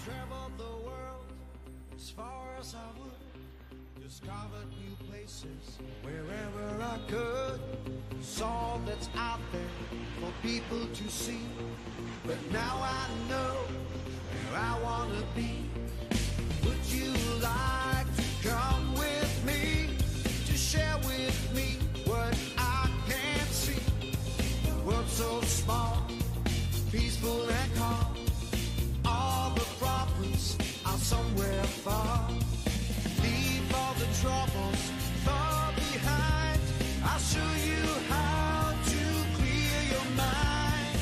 traveled the world as far as I would, discovered new places wherever I could, saw that's out there for people to see. But now I know where I want to be. Would you like to come with me, to share with me what I can see? The world's so small, peaceful and calm. All the problems are somewhere far. Leave all the troubles far behind. I'll show you how to clear your mind.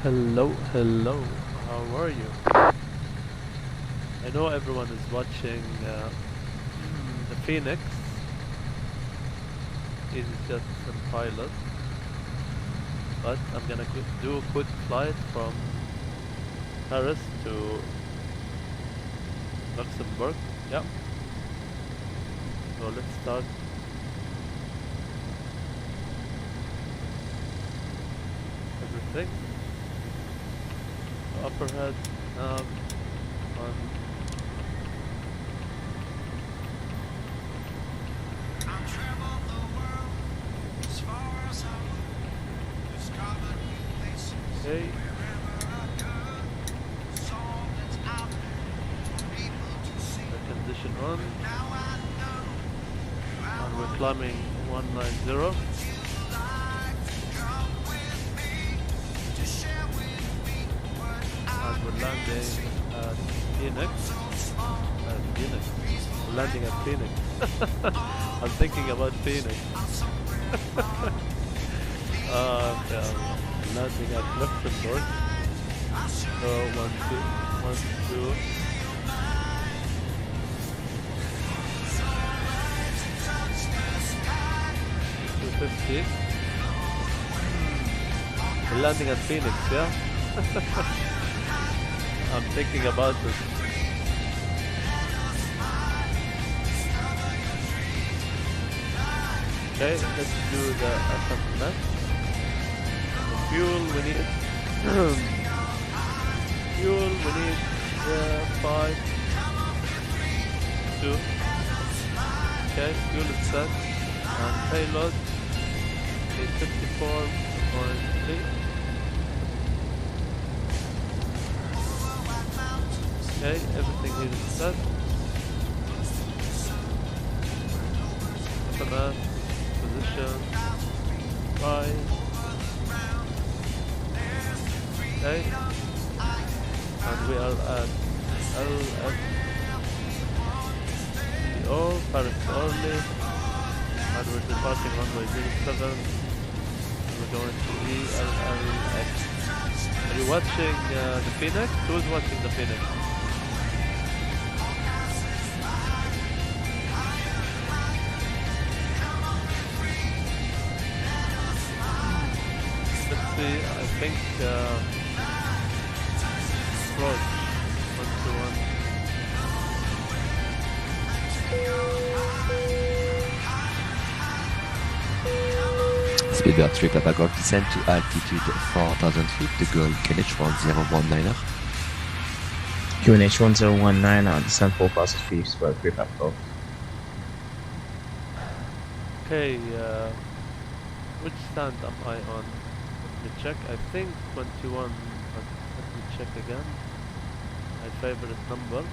Hello, hello. How are you? I know everyone is watching the Phoenix. It is just some pilot, but I'm gonna do a quick flight from Paris to Luxembourg. Yeah. So let's start. Everything. Upper head, on. Okay. Air condition on. And we're climbing 190. And we're landing at Phoenix. We're landing at Phoenix. I'm thinking about Phoenix. Yeah. Landing at Luxembourg. So 1, 2, 250. We're landing at Phoenix, yeah? I'm thinking about this. Okay, let's do the FMS. Fuel, we need fuel, we need 5, 2. Okay, fuel is set. And payload is 54.3. Okay, everything here is set. FMS, position, 5. Okay, and we are at LFPO, Paris Orly, and we're departing runway 07, and we're going to ELLX. Are you watching the Phoenix? Who's watching the Phoenix? Let's see, I think approach 121. Speedbird 3 Papa Golf descend to altitude 4,000 feet, the goal QNH1019er. QNH1019 descend 4,000 feet, Speedbird 3 Papa Golf. Okay, which stand am I on? Let me check. I think 21, but let me check again. My favorite number.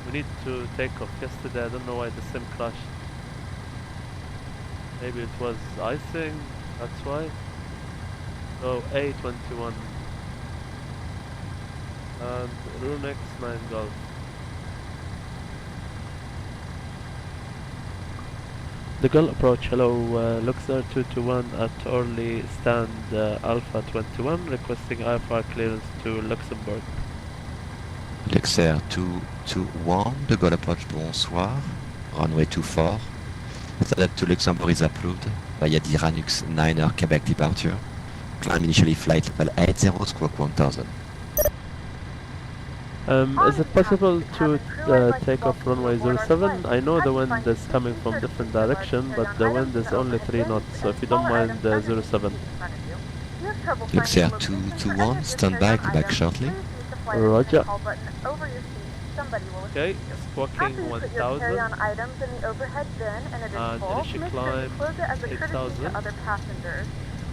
We need to take off. Yesterday, I don't know why the sim crashed. Maybe it was icing, that's why. So A21 and Runex 9 Golf. The Gull approach, hello, Luxembourg 221 at Orly, stand Alpha 21, requesting Ifr Clearance to Luxembourg. Luxembourg 221, the goal approach, bonsoir, runway 24. Stand to Luxembourg is approved via the Ranux 9er Quebec departure. Climb initially flight level 80, squawk 1000. Is it possible to take off runway 07? I know the wind is coming from different direction, but the wind is only 3 knots, so if you don't mind 07. Luxembourg 221, stand by, go back shortly. Roger. Okay, squawking 1000 and initial climb 8000.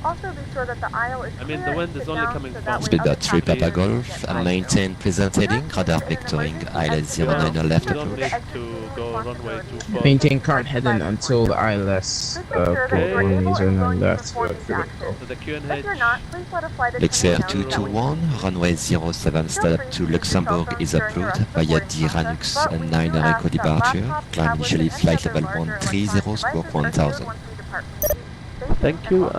Also be sure that the aisle is I mean, the wind is only coming from Speedbird 3 Papa Golf, and maintain present heading, radar vectoring ILS 09 left You don't approach. need to go runway 24. Maintain current heading until the ILS for runway 09 left. So the QNH, Luxembourg 221, runway 07 stand up to Luxembourg is approved via the Ranux 9er Echo departure. Climb initially flight level 130, squawk 1000. apart. Thank you.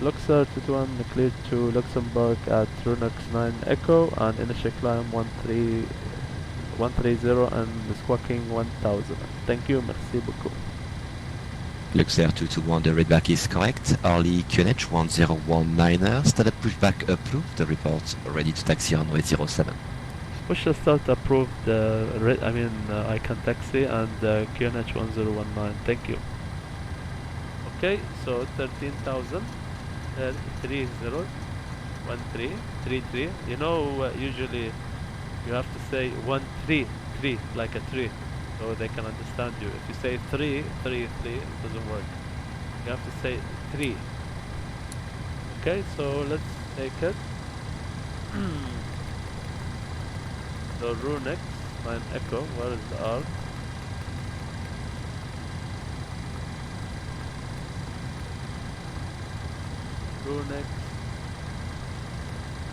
Luxor 21 cleared to Luxembourg at Runux 9 Echo and initial climb 130 and squawking 1000. Thank you. Merci beaucoup. Luxair 221, the readback is correct. Orly QNH 1019er, startup pushback approved. The report ready to taxi runway 07. Push start approved. I can taxi and QNH 1019. Thank you. Okay, so 13,000, 301333. You know, usually you have to say 133 like a tree, so they can understand you. If you say 333, it doesn't work. You have to say 3. Okay, so let's take it. So Runix 9 Echo, where is the R? Runix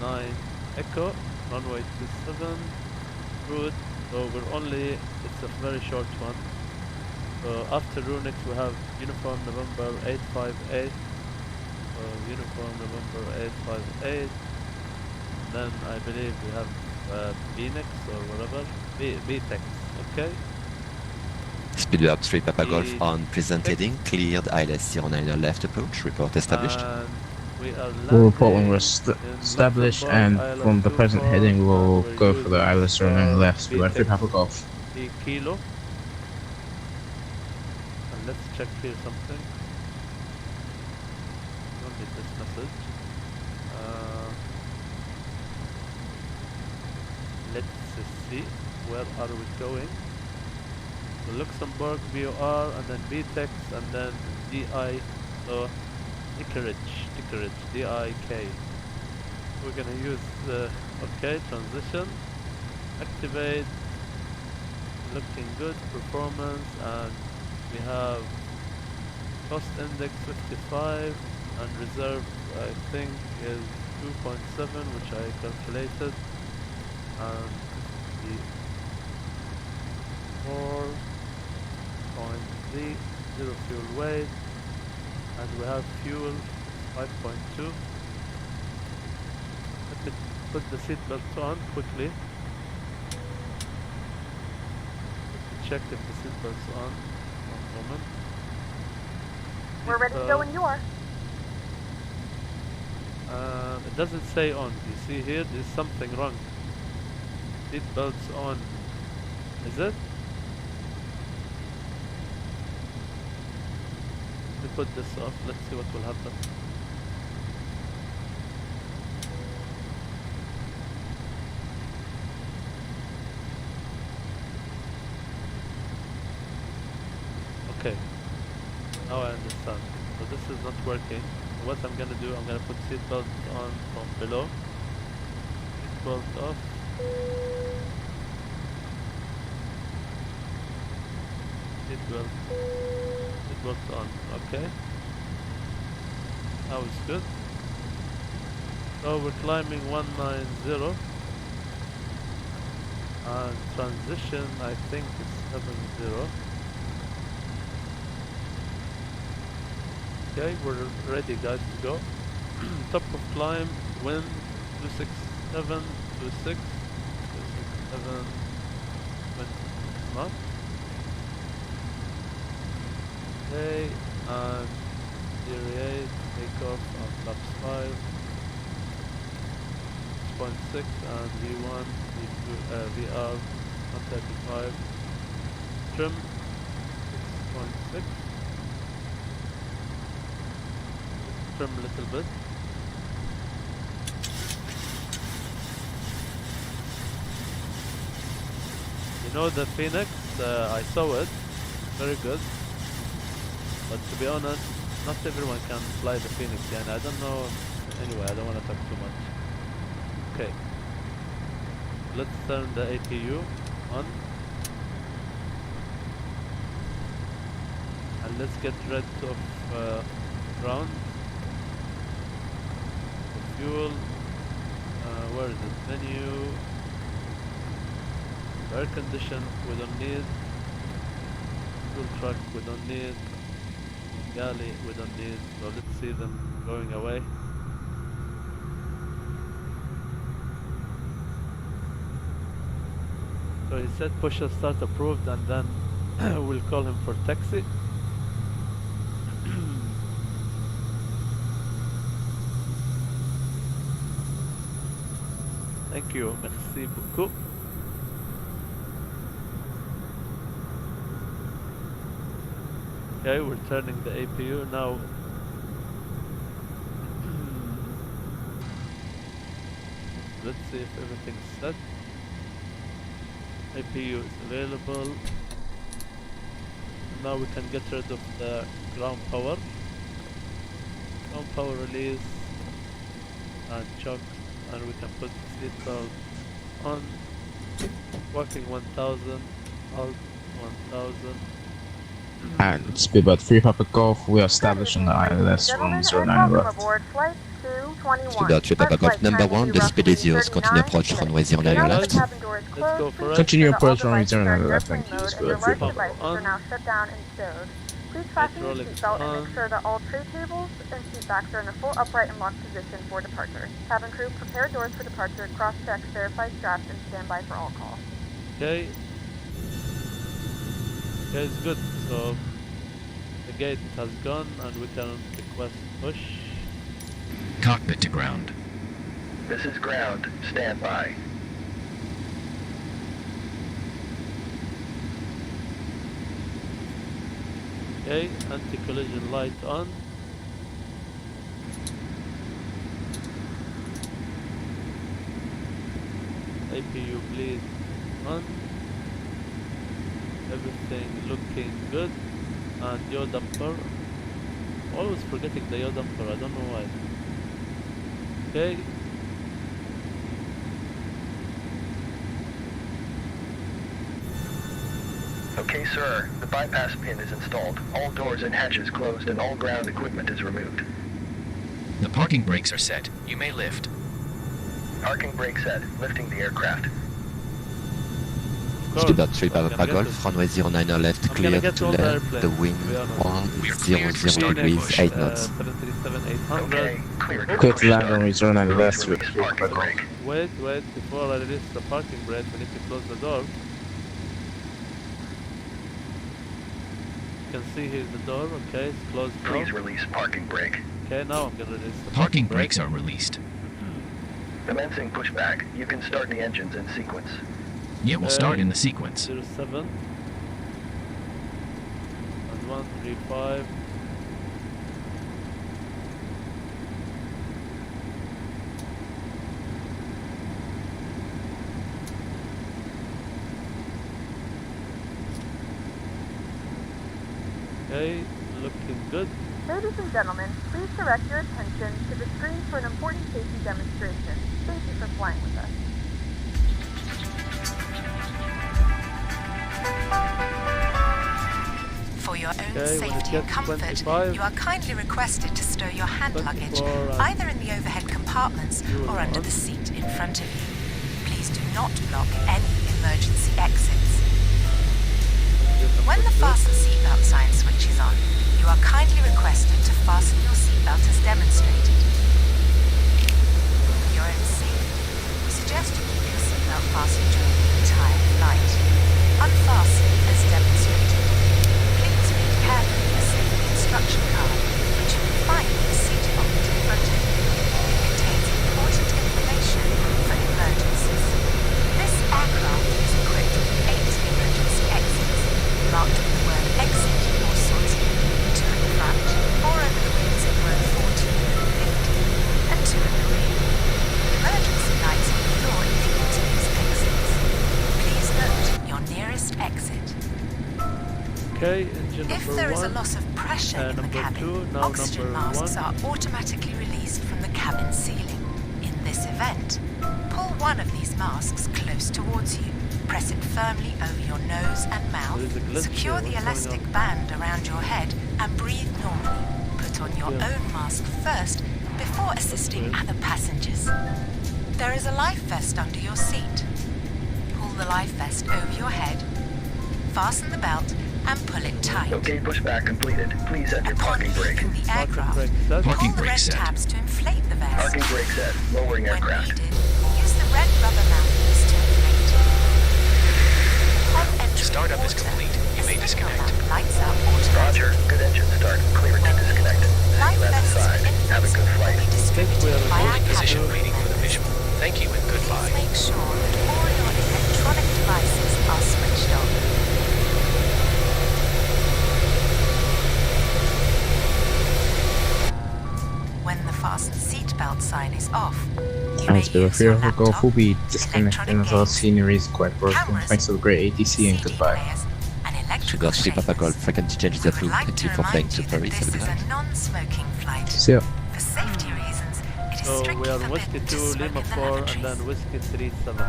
9 Echo, runway 27, route. So we're only, it's a very short one. So after Runix we have Uniform November 858. So Uniform November 858. Then I believe we have Phoenix or whatever. VTEX, okay? Speedway up 3 Papa Golf on present heading, cleared ILS 09er left approach, report established. And we are We'll report when we're landing in established, Luxembourg, and from the present 24, heading we'll and go we're for the using ILS 09 left, Speedway 3 VTEX Papa Golf. Kilo. And let's check here something. Don't need this message. Let's see, where are we going? So Luxembourg, VOR, and then VTEX, and then DI, so Dickerich, DIK. We're gonna use the, okay, transition, activate, looking good, performance, and we have cost index 55, and reserve I think is 2.7, which I calculated, and 4.3, zero fuel weight, and we have fuel 5.2. Let me put the seatbelt on quickly. Let me check if the seatbelt's on. One moment. We're ready to go when you are. It doesn't say on. You see here, there's something wrong. Seatbelt's on. Is it? Let me put this off. Let's see what will happen. Okay. Now I understand. So this is not working. What I'm gonna do, I'm gonna put seatbelt on from below. Seatbelt off. Seatbelt on. Okay. That was good. So we're climbing 190. And transition, I think is 70. Okay, we're ready guys to go. Top of climb, wind 267, 26, 267, wind knot. Okay, and deviate, take off on flaps 5, 6.6, and V1, V2, VR, 135, trim 6.6. Trim a little bit. You know the Phoenix, I saw it, very good. But to be honest, not everyone can fly the Phoenix, and I don't know, anyway, I don't want to talk too much. Okay. Let's turn the APU on. And let's get rid of ground. Fuel, where is it? Menu, air condition, we don't need. Fuel truck, we don't need. galley we don't need, so let's see them going away. So he said push and start approved, and then we'll call him for taxi. Thank you, merci beaucoup. Okay, we're turning the APU now. Let's see if everything's set. APU is available. Now we can get rid of the ground power. Ground power release and choke, and we can put the seatbelt on. Working 1000, alt 1000. And speedbird 3 Papa Golf, we are establishing the ILS Gentlemen, from and 09 welcome left. aboard Flight 221. Speedbird 3 Papa Our Golf flight number time will 1, be the speed is roughly yours. Continue 39 approach runway minutes. 09 Now that left. the cabin door is Let's closed, go for please it. Continue ensure that all approach runway devices are 09 in left, airplane thank you, mode and Speedbird your 3 large Papa devices on. are now shut down and stowed. Please fasten your Hydraulics seatbelt and on. make sure that all tray tables and seat backs are in the full upright and locked position for departure. Cabin crew, prepare doors for departure, cross-check, verify straps, and stand by for all calls. Okay. Okay, it's good. So the gate has gone and we can request push. Cockpit to ground. This is ground. Stand by. Okay, anti-collision light on. APU bleed on. Everything looking good. And yaw damper. Always forgetting the yaw damper, I don't know why. Okay. Okay, sir. The bypass pin is installed. All doors and hatches closed and all ground equipment is removed. The parking brakes are set. You may lift. Parking brake set. Lifting the aircraft. Speedbird 3 Papa Golf, runway 09 left, clear to left, the wind 100 degrees, 8 knots. 737-800. Okay, clear. Clear to land runway 09 Release left, release parking brake. Wait, before I release the parking brake, we need to close the door. You can see here's the door, okay, it's closed now. Please release parking brake. Okay, now I'm gonna release the Parking brake. brakes are released. Commencing pushback. You can start the engines in sequence. It will start in the sequence. 07 and 135. Okay, looking good. Ladies and gentlemen, please direct your attention to the screen for an important safety demonstration. Thank you for flying with us. For your own Okay, when it safety and gets comfort, 25, you are kindly requested to stow your hand luggage 24 and either in the overhead compartments or under the seat in front of you. Please do not block any emergency exits. When the fasten seatbelt sign switches on, you are kindly requested to fasten your seatbelt as demonstrated. For your own safety, we suggest you keep your seatbelt fastened during the entire flight. Unfasten as demonstrated. Please read carefully the safety instruction card, which you will find in the seat pocket in front of you. It contains important information for emergencies. This aircraft is equipped with 8 emergency exits, marked with the word exit or sortie, 2 at the front, 4 over the wings in row 14 and 15, and 2 at the rear. Emergency lights on the floor indicate these exits. Please note your nearest exit. Okay, engine If number there is a 1. loss of pressure in the number cabin, 2, now oxygen number masks 1. are automatically released from the cabin ceiling. In this event, pull one of these masks close towards you. Press it firmly over your nose and mouth. There is a glitch Secure here, the what's going elastic band around your head and breathe normally. Put on your Yeah. own mask first before assisting other passengers. There is a life vest under your seat. Pull the life vest over your head. Fasten the belt and pull it tight. Okay, pushback completed. Please set your Upon parking brake. leaving the aircraft, Parking pull the brake red set. tabs to inflate the vest. Parking brake set. Lowering When aircraft. needed, use the red rubber mouthpiece to inflate. Upon entering Startup the is water, complete. You may the signal disconnect. lamp lights up automatically. Roger. Good engine start. Clear to disconnect. Life Left vests side. Have a good flight. will be distributed by our Holding position cabin waiting for the members. visual. Thank you and goodbye. Please make sure that all your electronic devices are switched on. When the fasten seatbelt sign is off, you may Thanks to the use your vehicle laptop, will be disconnected until electronic scenery is quite broken. cameras, Thanks to the great ATC and CD goodbye. players, and electrical Sugar Free Papa Golf shavers. frequency change is We would approved. like Thank to you for flying remind to you that Paris. this Have a is good a night. non-smoking flight. See ya. For safety reasons, it is So strictly we are forbidden Whiskey to 2, smoke Lima in the 4, and lavatories. then Whiskey 3-7.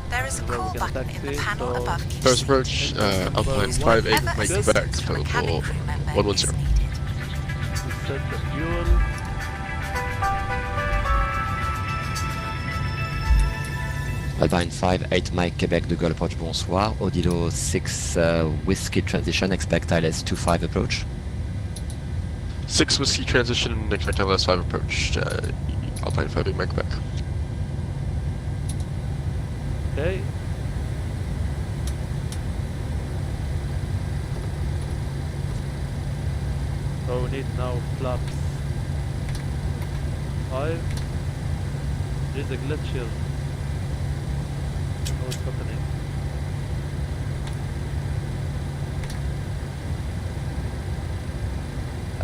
There is a Where we call get a button in the taxi, panel so above each First seat. approach, Alpine 5-8, Whenever make assistance back, from a cabin total crew member 110. is needed. We set the fuel. Alpine 5-8 Mike Quebec de Gaulle approach, bonsoir. Odilo 6 Whiskey transition, expect ILS 25 approach. 6 whiskey transition, expect LS 5 approach, Alpine 5-8, make back. Okay. So we need now flaps 5. There's a glitch here. I don't know what's happening.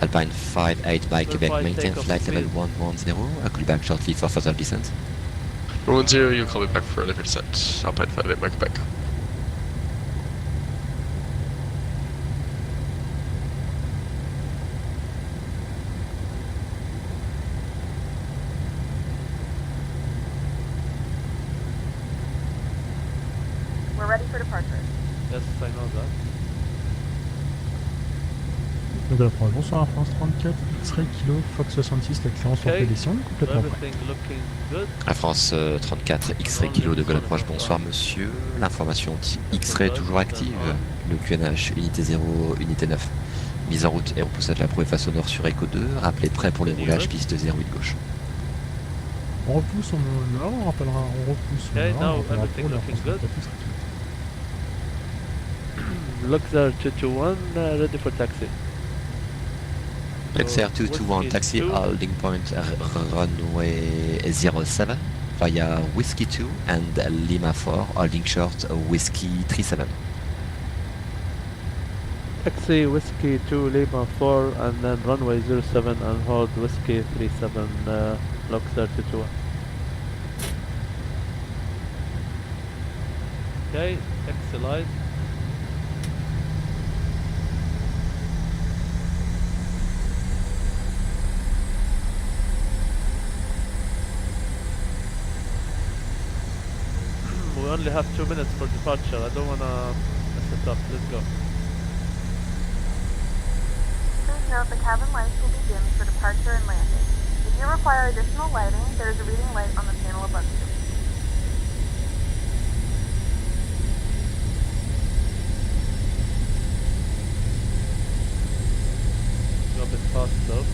Alpine 5-8 by Quebec, Verify maintain takeoff flight level speed. 110. I'll call you back shortly for further descent. 110, you call me back for elevator descent, Alpine 5-8, make back. We're ready for departure. Yes, I know that. Donc à la France, bonsoir France 34, X-Ray Kilo, Fox 66, la clearance en Okay. prédescente, complètement prêt. Everything looking good. Air France 34 X-Ray Kilo de Gaulle approche, bonsoir monsieur. L'information X-Ray toujours active. Le QNH unité 0, unité 9. Mise en route et repoussage la prouée face au nord sur Echo 2. Rappelez prêt pour les roulages piste 08 gauche. On repousse au nord, on rappellera, on repousse au Okay, nord, now on rappellera everything pour la looking France good. 34 X-Ray Kilo. Luxembourg 221, ready for taxi. Luxembourg 221 taxi holding point runway 07 via Whiskey 2 and Lima 4 holding short Whiskey 37. Taxi Whiskey 2 Lima 4 and then runway 07 and hold Whiskey 37 Luxembourg 221. Okay, taxi light. We only have 2 minutes for departure. I don't wanna mess it up. Let's go. Please note the cabin lights will be dimmed for departure and landing. If you require additional lighting, there is a reading light on the panel above you. Go a bit fast though.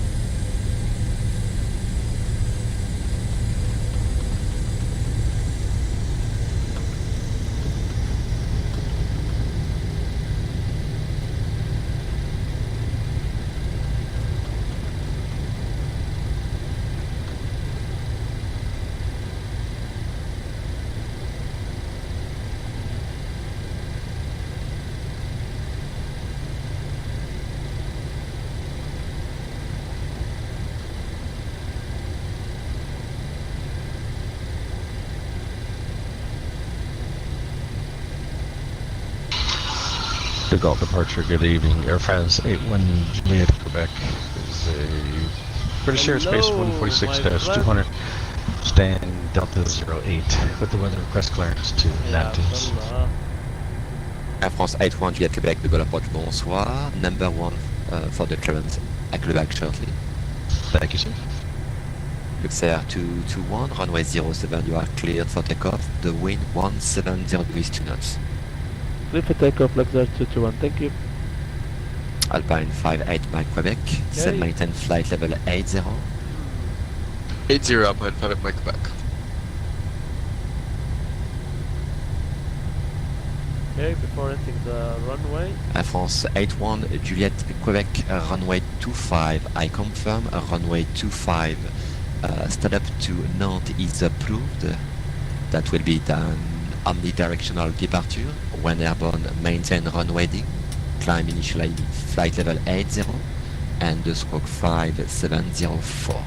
De Gaulle departure, good evening. Air France 81 Juliet, Quebec is a British airspace Hello, 146-200, stand Delta 08 with the weather request clearance to Nantes. Voilà. Air France 81 Juliet Quebec de Gaulle approche, bonsoir. Number 1 for the clearance. I call you back shortly. Thank you, sir. Luxembourg 221 runway 07 you are cleared for takeoff. The wind 170 degrees 2 knots. Clear for takeoff, Luxembourg 221, thank you. Alpine 58 Mike Quebec, descend maintain flight level 80. 80 Alpine 58 Mike Quebec. Okay, before entering the runway. Air France 81 Juliet Quebec, runway 25. I confirm runway 25. Stand up to Nantes is approved. That will be an omnidirectional departure. When airborne, maintain runway D. Climb initially flight level 80 and the stroke 5704.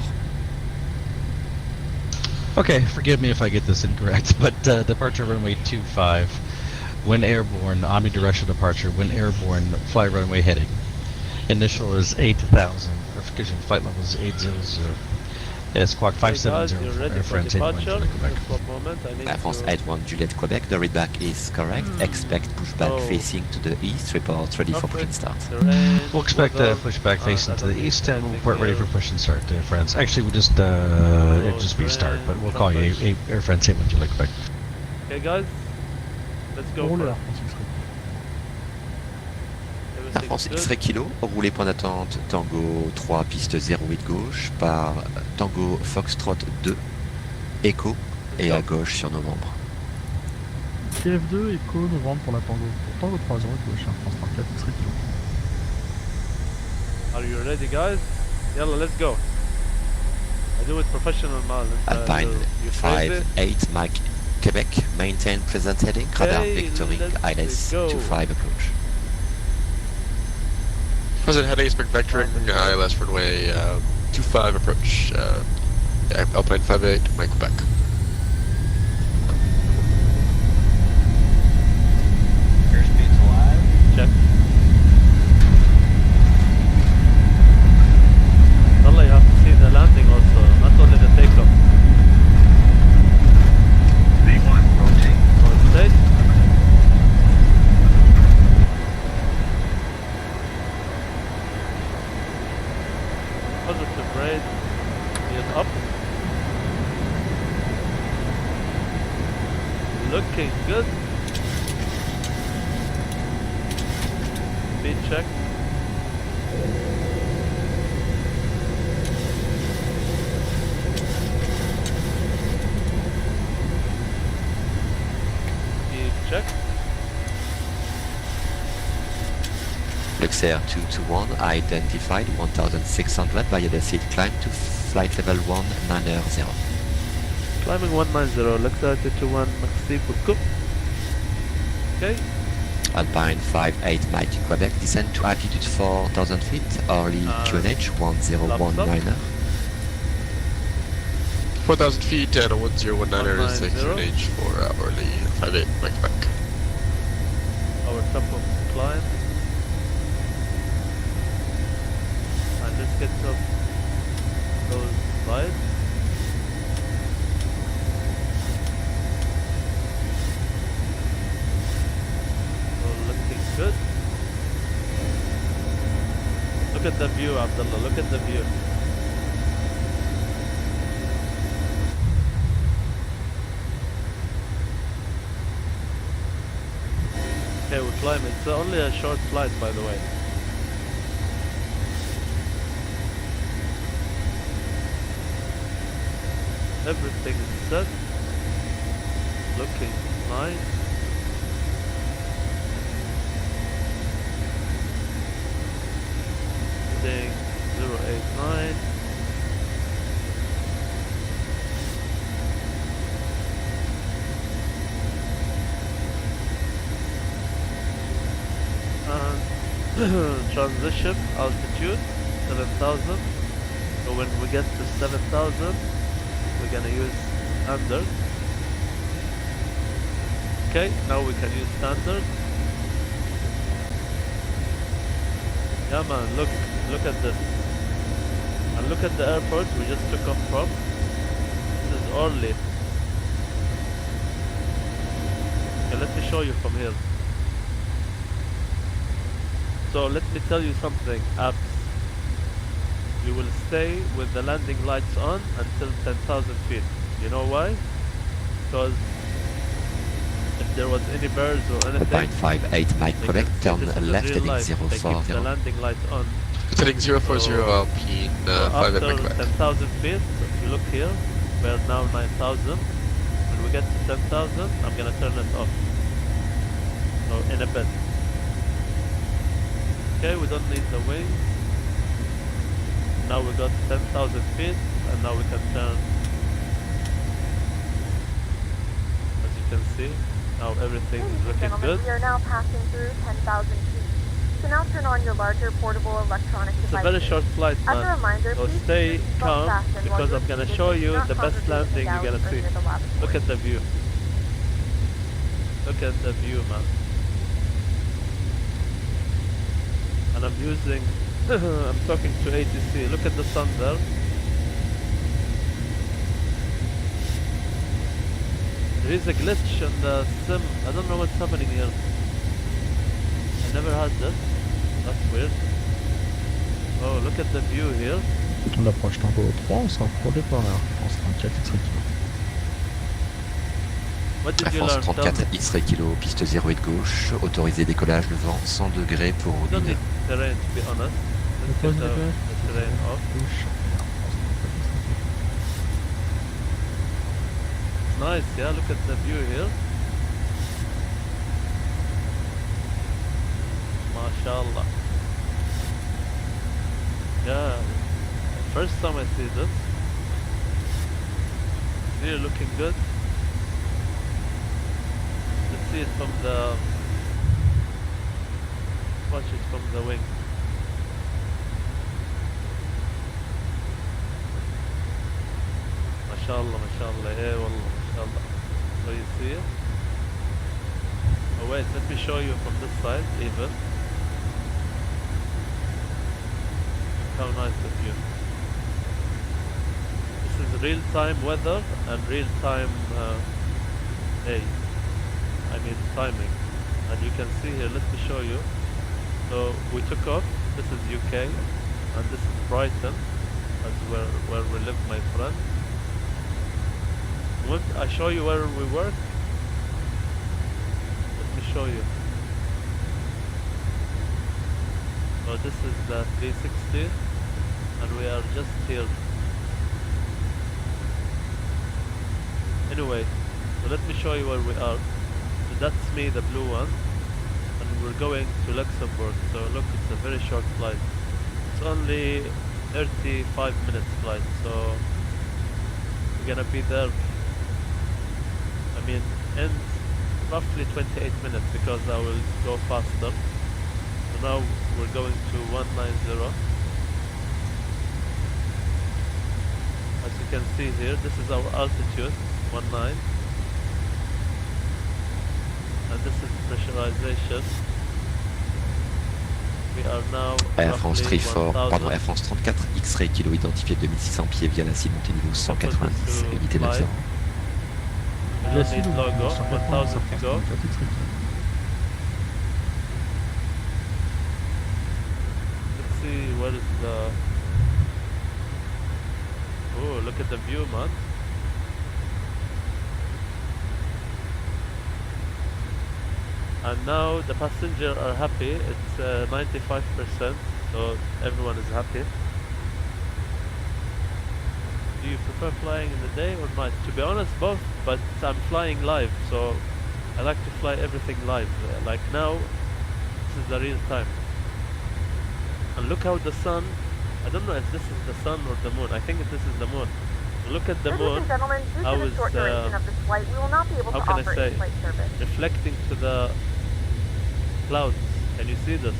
Okay, forgive me if I get this incorrect, but departure runway 25. When airborne, omnidirectional departure. When airborne, fly runway heading. Initial is 8,000. Excuse me, flight level is 800. Yes, squawk 570 Air France 81 Juliet Quebec. Air France 81 Juliet Quebec, the readback is correct. Expect pushback facing to the east. Report ready for push and start. We'll expect pushback facing to the east and we'll report ready for push and start, Air France. Actually, we'll just, it'll just be start, but we'll call you Air France 81 Juliet Quebec. Okay guys, let's go. Air France X-Ray Kilo, roulez point d'attente Tango 3 piste 08 gauche par Tango Foxtrot 2 Echo et à gauche sur novembre. TF2 Echo novembre pour la Tango. Pour Tango 3 gauche, Air France 34 X-Ray Kilo. Are you ready guys? Yalla, let's go. I do it professional man. Alpine 58 Mike Quebec, maintain present heading, radar vectoring ILS 25 approach. Present heading, expect vectoring, ILS runway 25 approach. Alpine 58, Mike Quebec. Airspeed's alive. Check. Well, you have to see the landing also, not only the takeoff. V1, rotate. Rotate. Positive rate is up. Looking good. Speed check. Speed check. Luxembourg 221 identified 1600 via the seat climb to flight level 190. Climbing 190, Luxembourg 221, merci beaucoup. Okay. Alpine 58 Mike Quebec, descend to altitude 4000 feet, Orly QNH 1019. 4,000 feet and a 1019 is the QNH for Orly 58 Mike Quebec. Our top of climb. And let's get up those slides. Good. Look at the view, Abdullah. Look at the view. Okay, we're climbing. It's only a short flight, by the way. Everything is set. Looking nice. Heading 089. And transition altitude 7,000. So when we get to 7,000, we're gonna use standard. Okay, now we can use standard. Yeah man, look at this. And look at the airport we just took off from. This is Orly. Okay, let me show you from here. So let me tell you something, apps. You will stay with the landing lights on until 10,000 feet. You know why? Because if there was any birds or anything. 0.58 mic correct, turn This is left real heading life. They keep the 040. landing light on. It's heading 040 Alpine, 5 at After McLeod. 10,000 feet, if you look here, we're now 9,000. When we get to 10,000, I'm gonna turn it off. So in a bit. Okay, we don't need the wings. Now we got 10,000 feet, and now we can turn. As you can see, now everything is Ladies and looking gentlemen, good. we are now passing through 10,000 feet. You can now turn on your larger portable electronic It's a devices. very short flight, As a man. reminder, So please stay keep your seatbelt calm fastened while because you're I'm gonna seated show and do you not the best congregate in the landing you're gonna galley or see. near the lavatory. Look at the view. Look at the view, man. And I'm using, I'm talking to ATC. Look at the sun there. There is a glitch on the sim. I don't know what's happening here. I never had this. That's weird. Oh, look at the view here. On approche Tango 3, on sera pour départ France 34 X-ray kilo. What did Air you France learn? Tell 34 me. X-ray kilo, piste 0 et de gauche, autorisé décollage de vent 100 degrés pour You don't 1 need terrain, to be honest. Let's get the terrain off. Nice, yeah, look at the view here. MashaAllah. Yeah, first time I see this. Really looking good. Let's see it from the... Watch it from the wing. MashaAllah, MashaAllah, yeah, wallah, MashaAllah. So you see it? Oh wait, let me show you from this side even. Look how nice the view. This is real-time weather and real-time day. I mean timing. And you can see here, let me show you. So we took off, this is UK, and this is Brighton, that's where we live, my friend. When I show you where we work, let me show you. So this is the 360, and we are just here. Anyway, so let me show you where we are. So that's me, the blue one, and we're going to Luxembourg. So look, it's a very short flight. It's only 35 minutes flight, so we're gonna be there, I mean, in roughly 28 minutes because I will go faster. So now we're going to 190. As you can see here, this is our altitude, 19. And this is pressurization. We are now Air France roughly Trifort, 1000. pardon, Air France 34 X-ray kilo identifié 2600 pieds via la cible montée niveau 190, unité 90. We just need logo, 1000 to go. Let's see what is the... Oh, look at the view, man. And now the passengers are happy. It's 95%, so everyone is happy. Do you prefer flying in the day or night? To be honest, both, but I'm flying live, so I like to fly everything live. Like now, this is the real time. And look how the sun, I don't know if this is the sun or the moon. I think this is the moon. Look at the Ladies moon. and gentlemen, due How to the is short duration of this flight, we will not be able to how can I offer say, in-flight service. reflecting to the clouds. Can you see this?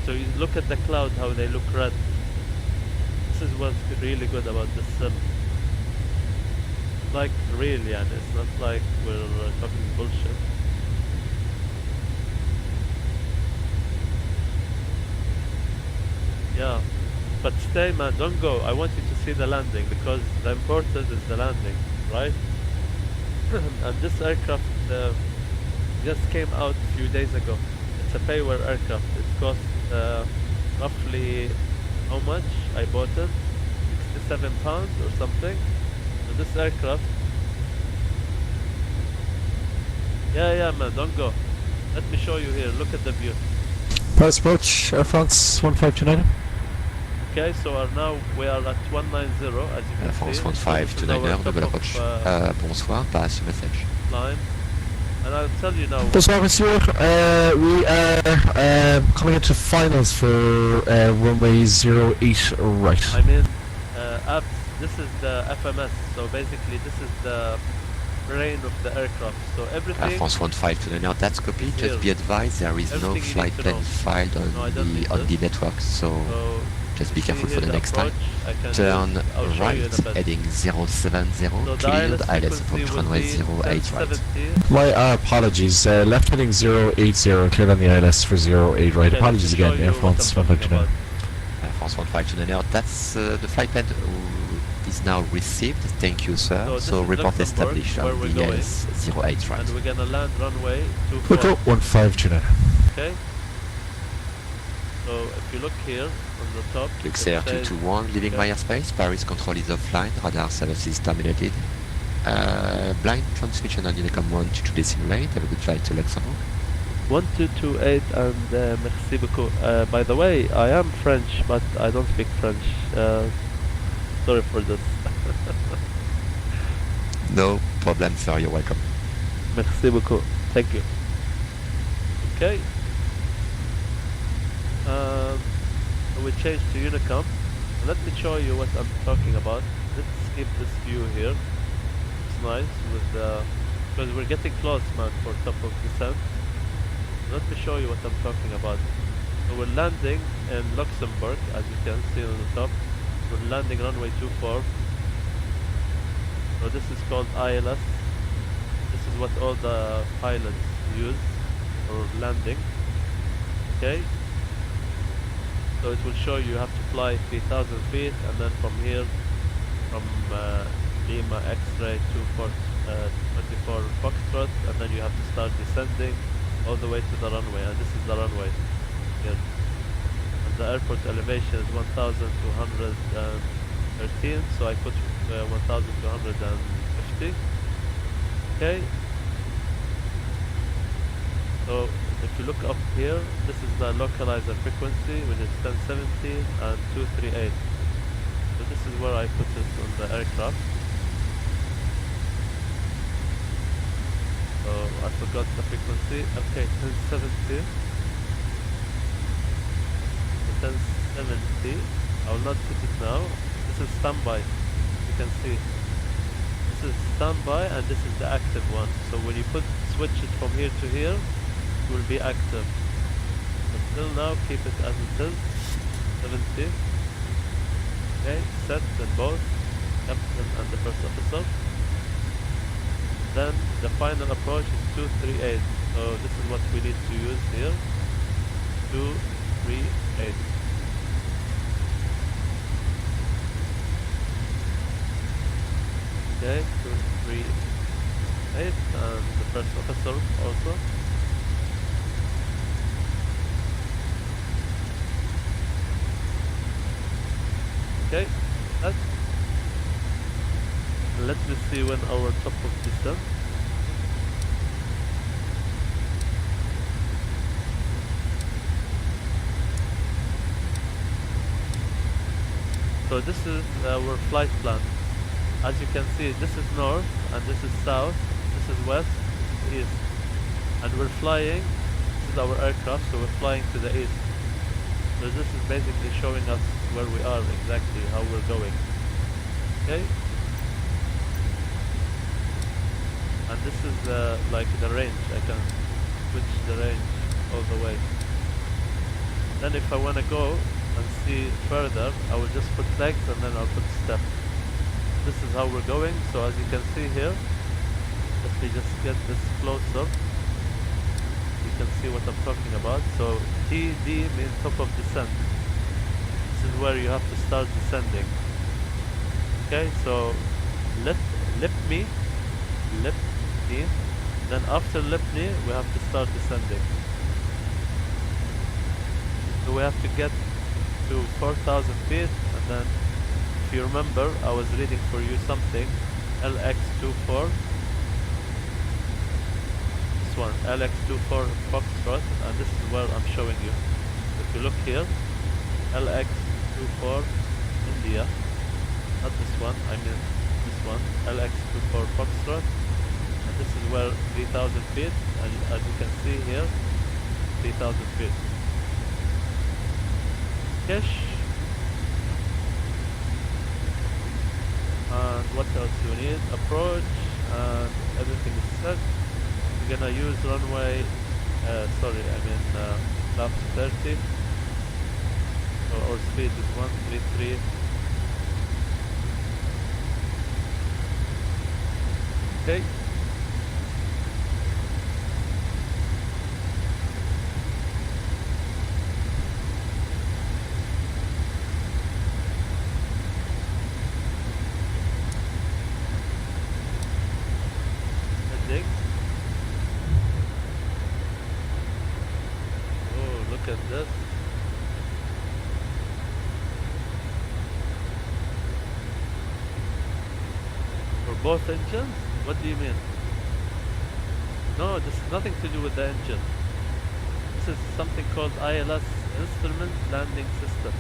So you look at the cloud, how they look red. This is what's really good about this sim. Like really, and it's not like we're talking bullshit. Yeah, but stay, man, don't go. I want you to see the landing because the important is the landing, right? And this aircraft just came out a few days ago. It's a Payware aircraft. It cost roughly, how much? I bought it, £67 or something. So this aircraft Yeah, man, don't go. Let me show you here. Look at the view. Paris approach, Air France 1529. Okay, so now we are at 190, as you can Air France see. 1529, double approach. Bonsoir, passe your message. Line. And I'll tell you now. Bonsoir, monsieur. We are coming into finals for runway 08 right. I mean, this is the FMS, so basically this is the brain of the aircraft. So everything. Air France 1529, that's copy. Just be advised, there is no flight plan filed on the network, so just be careful for the next time. Turn right, heading 070, cleared, ILS approach runway 08 right. My apologies, left heading 080, cleared on the ILS for 08 right. Apologies again, Air France 1529. Air France 1529, that's the flight plan is now received, thank you sir. So report established on the ILS 08 right. And we're gonna land runway 24. Hotel 1529. Okay. So if you look here on the top, Luxembourg 221, leaving my airspace. Paris control is offline. Radar service is terminated. Blind transmission on Unicom 122 decimal lane. Have a good flight to Luxembourg. 1228 and merci beaucoup. By the way, I am French, but I don't speak French. Sorry for this. No problem, sir. You're welcome. Merci beaucoup. Thank you. Okay. We change to Unicom. Let me show you what I'm talking about. Let's skip this view here. It's nice with because we're getting close, man, for top of descent. Let me show you what I'm talking about. So we're landing in Luxembourg, as you can see on the top. We're landing runway 24. So this is called ILS. This is what all the pilots use for landing. Okay. So it will show you have to fly 3,000 feet, and then from here, from Lima X-ray to 24 Foxtrot, and then you have to start descending all the way to the runway, and this is the runway here. And the airport elevation is 1,213, so I put 1,250. Okay. So if you look up here, this is the localizer frequency, which is 1070 and 238. So this is where I put it on the aircraft. So I forgot the frequency. Okay, 1070. 1070. I will not put it now. This is standby. You can see. This is standby, and this is the active one. So when you switch it from here to here, will be active. But till now, keep it as it is. 70. Okay, set in both captain and the first officer. Then the final approach is 238. So this is what we need to use here. 238. Okay, 238, and the first officer also. Okay, let me see when our top of descent. So this is our flight plan. As you can see, this is north, and this is south, this is west, this is east. And we're flying, this is our aircraft, so we're flying to the east. So this is basically showing us where we are exactly, how we're going. Okay? And this is like the range. I can switch the range all the way. Then if I want to go and see further, I will just put legs and then I'll put step. This is how we're going. So as you can see here, let me just get this closer. You can see what I'm talking about. So TD means top of descent. This is where you have to start descending. Okay, so lip me, then after lip me we have to start descending. So we have to get to 4,000 feet, and then if you remember, I was reading for you something, LX24. This one, LX24 Foxtrot, and this is where I'm showing you. If you look here, LX24 India, not this one, I mean this one, LX24 Foxtrot, and this is where 3000 feet, and as you can see here, 3000 feet. Cache. And what else do you need? Approach, and everything is set. We're gonna use runway, flaps 30. So our speed is 133. Okay. Oh, look at this. For both engines? What do you mean? No, this is nothing to do with the engine. This is something called ILS, Instrument Landing System.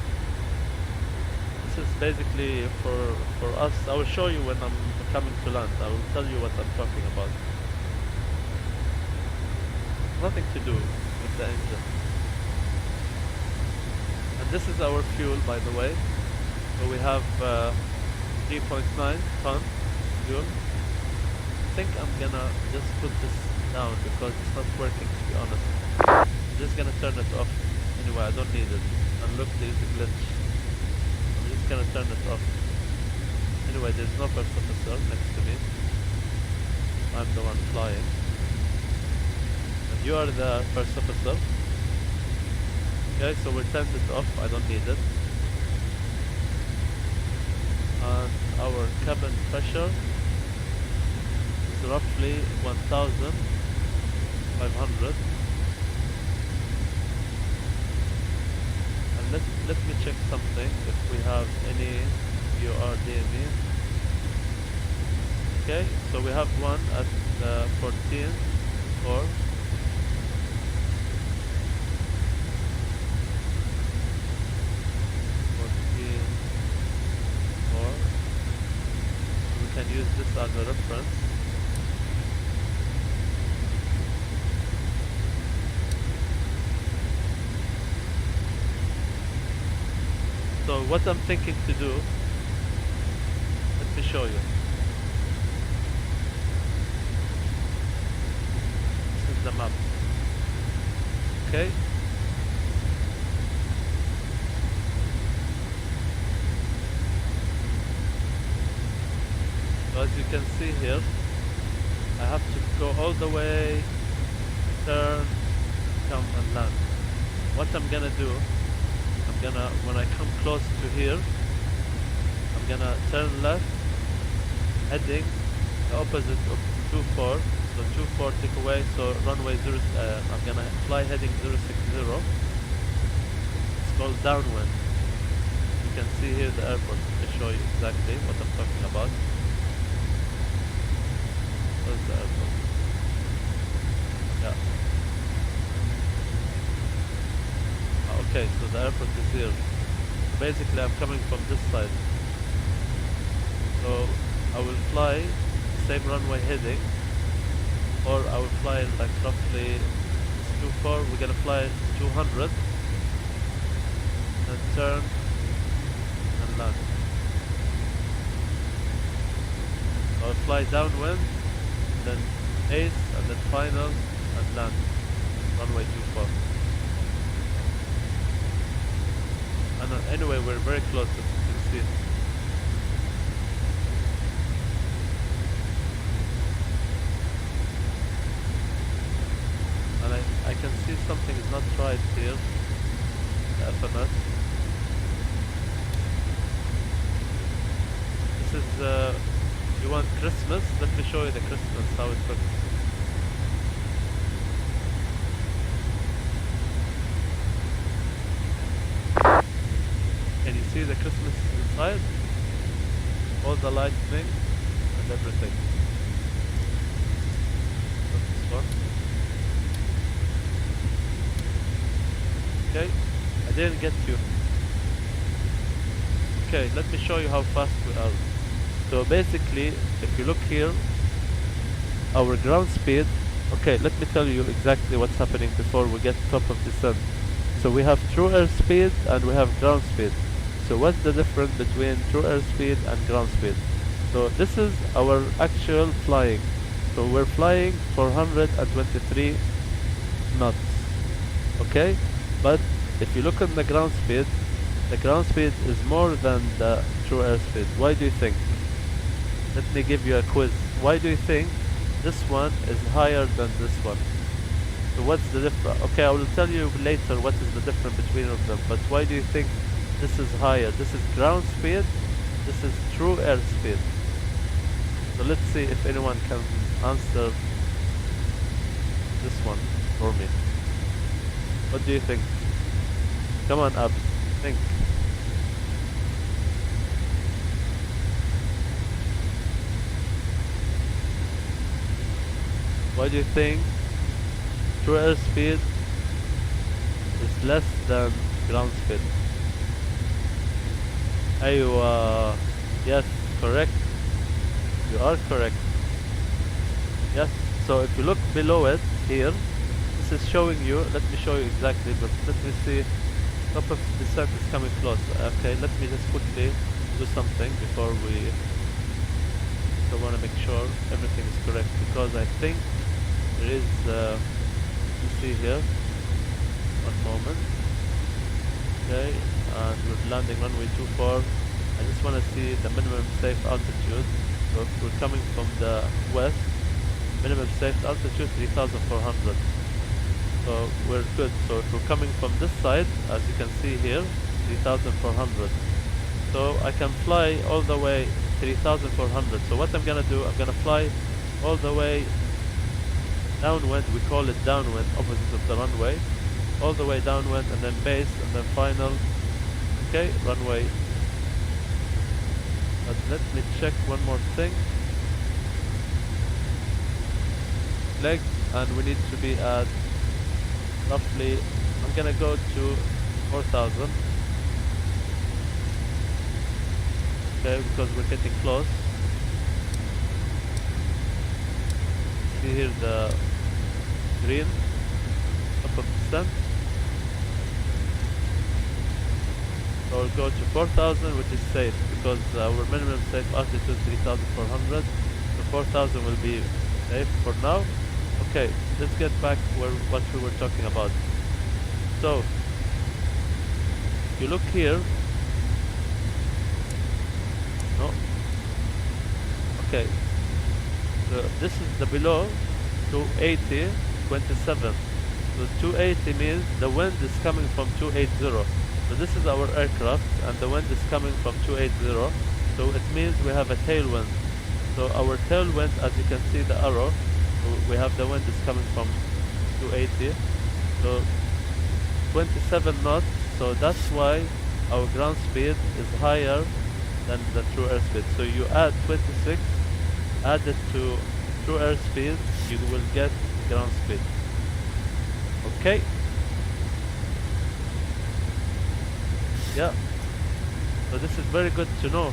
This is basically for us. I will show you when I'm coming to land. I will tell you what I'm talking about. Nothing to do with the engine. And this is our fuel, by the way. So we have 3.9 ton fuel. I think I'm gonna just put this down because it's not working, to be honest. I'm just gonna turn it off. Anyway, I don't need it. And look, there is a glitch. I'm just gonna turn it off. Anyway, there's no first officer next to me. I'm the one flying. And you are the first officer. Okay, so we'll turn it off. I don't need it. And our cabin pressure is roughly 1,500. And let me check something if we have any URDME. Okay, so we have one at 14.4. 14.4. We can use this as a reference. So what I'm thinking to do, let me show you. This is the map. Okay. So as you can see here, I have to go all the way, turn, come and land. What I'm gonna do, when I come close to here, I'm gonna turn left, heading the opposite of 24. So 24 take away, so runway 0, I'm gonna fly heading 060. It's called downwind. You can see here the airport. Let me show you exactly what I'm talking about. Where's the airport? Yeah. Okay, so the airport is here. Basically, I'm coming from this side. So I will fly same runway heading, or I will fly like roughly 24. We're gonna fly 200 and turn and land. I'll fly downwind, then ace, and then final and land. Runway 24. And anyway, we're very close, as you can see. And I can see something is not right here. The FMS. This is, you want Christmas? Let me show you the Christmas, how it looks. Can you see the Christmas inside? All the lightning and everything. Not this one. didn't get you. Okay, let me show you how fast we are. So basically, if you look here, our ground speed. Okay, let me tell you exactly what's happening before we get top of descent. So we have true airspeed and we have ground speed. So what's the difference between true airspeed and ground speed? So this is our actual flying. So we're flying 423 knots. Okay? But if you look at the ground speed is more than the true airspeed. Why do you think? Let me give you a quiz. Why do you think this one is higher than this one? So what's the difference? Okay, I will tell you later what is the difference between them. But why do you think this is higher? This is ground speed. This is true airspeed. So let's see if anyone can answer this one for me. What do you think? Come on, Abs. Think. Why do you think true airspeed is less than ground speed? Yes, correct. You are correct. Yes, so if you look below it here, this is showing you, let me show you exactly, but let me see, top of descent is coming close. Okay, let me just quickly do something before we, I want to make sure everything is correct, because I think there is, you see here, one moment, okay, and we're landing runway 24. I just want to see the minimum safe altitude. So if we're coming from the west, minimum safe altitude 3,400. So we're good. So if we're coming from this side, as you can see here, 3,400. So I can fly all the way 3,400. So what I'm gonna do, I'm gonna fly all the way downwind. We call it downwind, opposite of the runway. All the way downwind, and then base, and then final. Okay, runway. But let me check one more thing. Leg, and we need to be at roughly, I'm gonna go to 4,000. Okay, because we're getting close. See here the green up of descent. So we'll go to 4,000, which is safe because our minimum safe altitude is 3,400. So 4,000 will be safe for now. Okay, let's get back where what we were talking about. So if you look here, no. Okay, so this is the below 280, 27. So 280 means the wind is coming from 280. So this is our aircraft and the wind is coming from 280. So it means we have a tailwind. So our tailwind, as you can see the arrow, we have the wind is coming from 280. So 27 knots. So that's why our ground speed is higher than the true airspeed. So you add 26, add it to true airspeed, you will get ground speed. Okay. Yeah, so this is very good to know.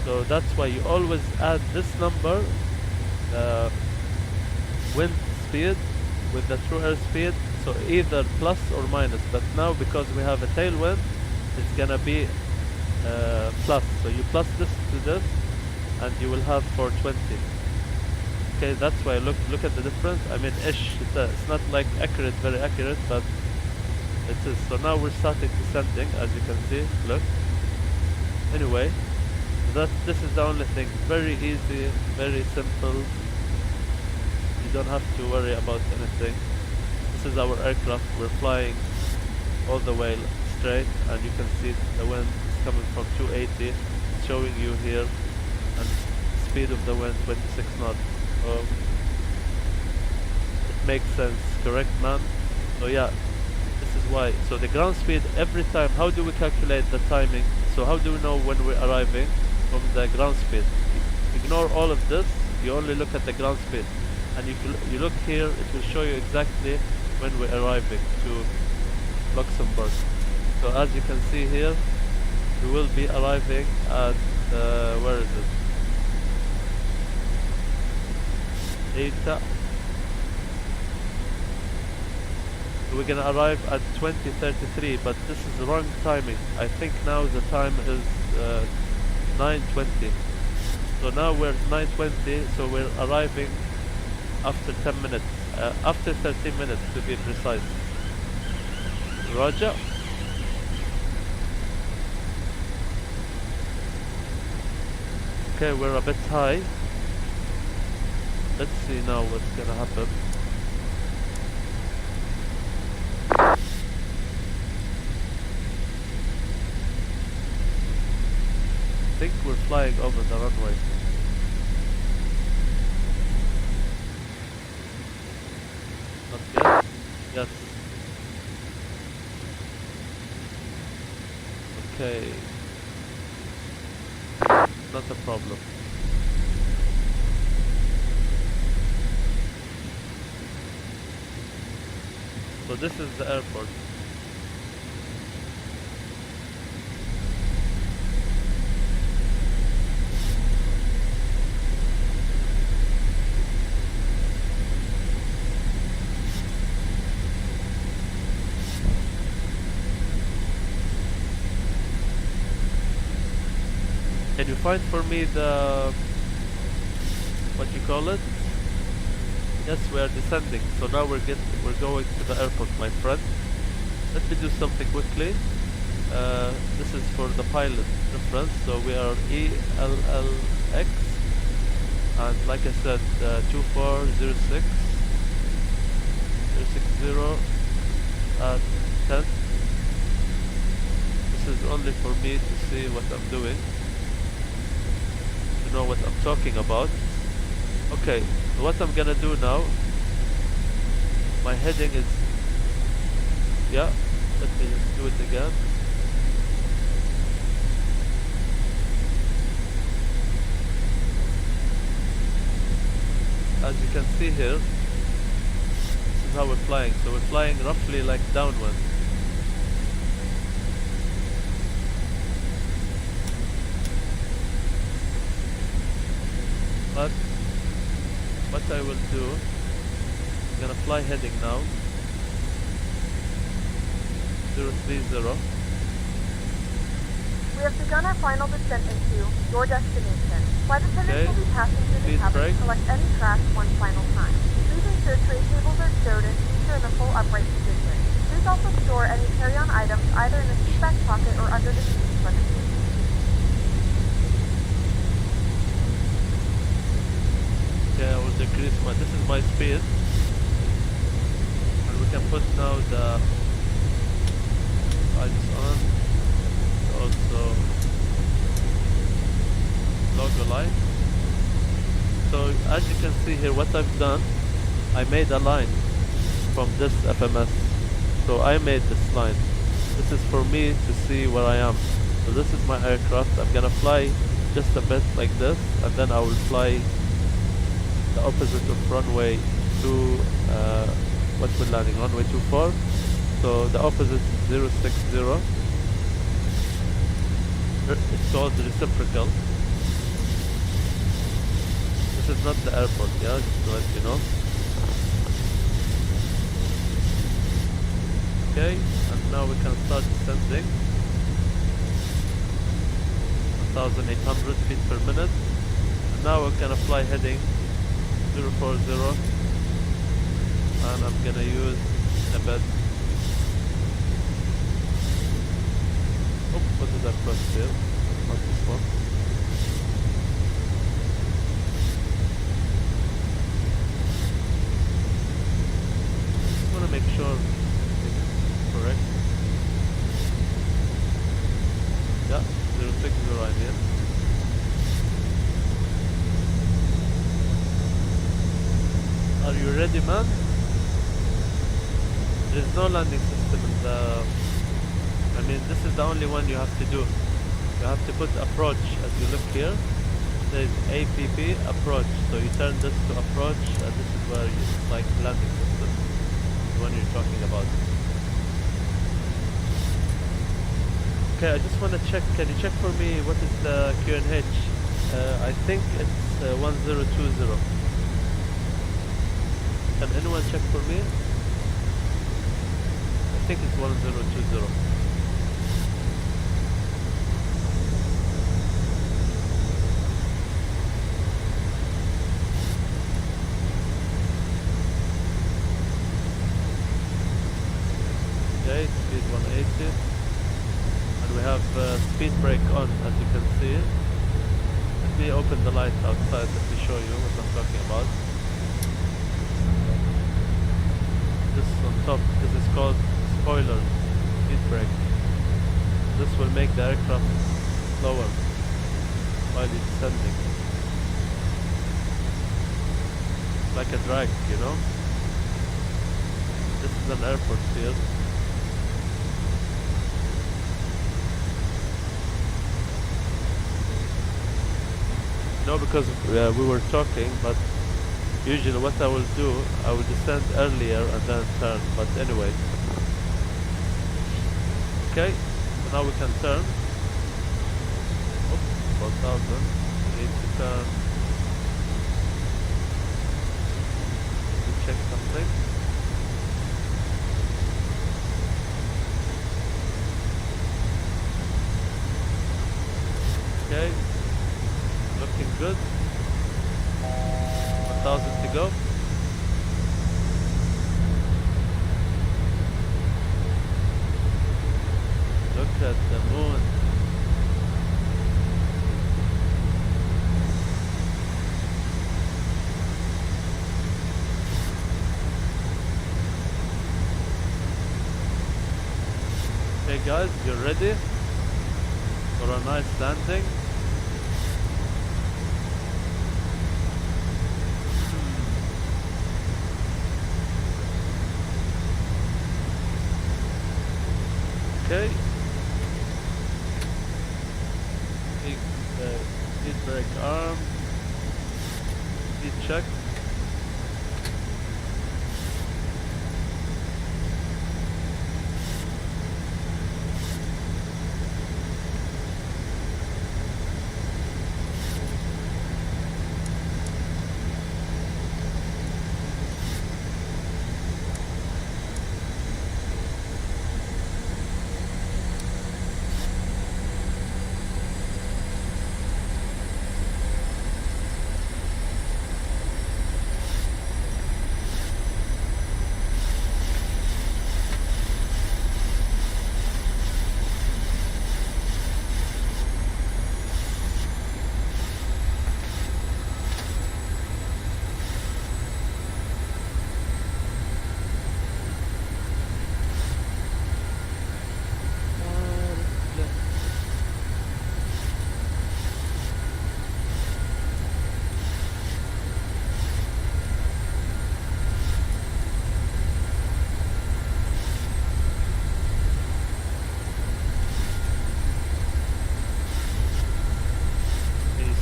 So that's why you always add this number, wind speed with the true airspeed, so either plus or minus. But now because we have a tailwind, it's gonna be plus. So you plus this to this, and you will have 420. Okay, that's why look at the difference. I mean, it's not like accurate, very accurate, but it is. So now we're starting descending, as you can see. Look. Anyway, this is the only thing. Very easy, very simple. You don't have to worry about anything. This is our aircraft. We're flying all the way straight, and you can see the wind is coming from 280. It's showing you here, and speed of the wind 26 knots. So it makes sense, correct, man? So yeah. This is why. So the ground speed every time, how do we calculate the timing? So how do we know when we're arriving from the ground speed? Ignore all of this, you only look at the ground speed. And if you look here, it will show you exactly when we're arriving to Luxemburg. So as you can see here, we will be arriving at, where is it? Data. We're gonna arrive at 20:33, but this is the wrong timing. I think now the time is 9:20. So now we're 9:20, so we're arriving after 10 minutes, after 13 minutes to be precise. Roger. Okay, we're a bit high. Let's see now what's gonna happen. I think we're flying over the runway. Not yet? Yes. Okay. Not a problem. So this is the airport. Can you find for me the, what you call it? Yes, we are descending. So now we're going to the airport, my friend. Let me do something quickly. This is for the pilot reference. So we are ELLX, and like I said, 2406 060 at 10. This is only for me to see what I'm doing, to know what I'm talking about. Okay, what I'm gonna do now, my heading is, yeah, let me just do it again. As you can see here, this is how we're flying. So we're flying roughly like downward. But what I will do, I'm gonna fly heading now, 030. We have begun our final descent into your destination. Flight attendants will be passing through the cabin to select any track one final time. Please ensure tray tables are stowed and seats are in the full upright position. Please also store any carry-on items either in the seat back pocket or under the seat when the seat. Okay, I will decrease my, this is my speed. And we can put now the lights on. Also logo light. So as you can see here, what I've done, I made a line from this FMS. So I made this line. This is for me to see where I am. So this is my aircraft. I'm gonna fly just a bit like this, and then I will fly the opposite of runway 2, what we're landing, runway 24. So the opposite is 060. It's called the reciprocal. This is not the airport, yeah, just to let you know. Okay, and now we can start descending. 1,800 feet per minute. And now we're gonna fly heading 040, and I'm gonna use a bed. Oh, what is that first here? Not this one. Just wanna make sure it's correct. Yeah, 060 I'm in. Are you ready, man? There is no landing system in the... I mean, this is the only one you have to do. You have to put approach. As you look here, there is APP approach. So you turn this to approach, and this is where it's like landing system, the one you're talking about. Okay, I just want to check. Can you check for me what is the QNH? I think it's 1020. Can anyone check for me? I think it's 1020. Okay, speed 180. And we have speed brake on, as you can see. Let me open the light outside, let me show you what I'm talking about. This on top, this is called spoilers, speed brake. This will make the aircraft slower while it's descending. Like a drag, you know? This is an airport field. No, because we were talking, but usually what I will do, I will descend earlier and then turn, but anyway. Okay, so now we can turn. Oops, 4,000. We need to turn. Let me check something. Okay. Looking good. 1,000 to go. Look at the moon. Okay guys, you ready for a nice landing? Okay. Big speed brake arm. Speed check.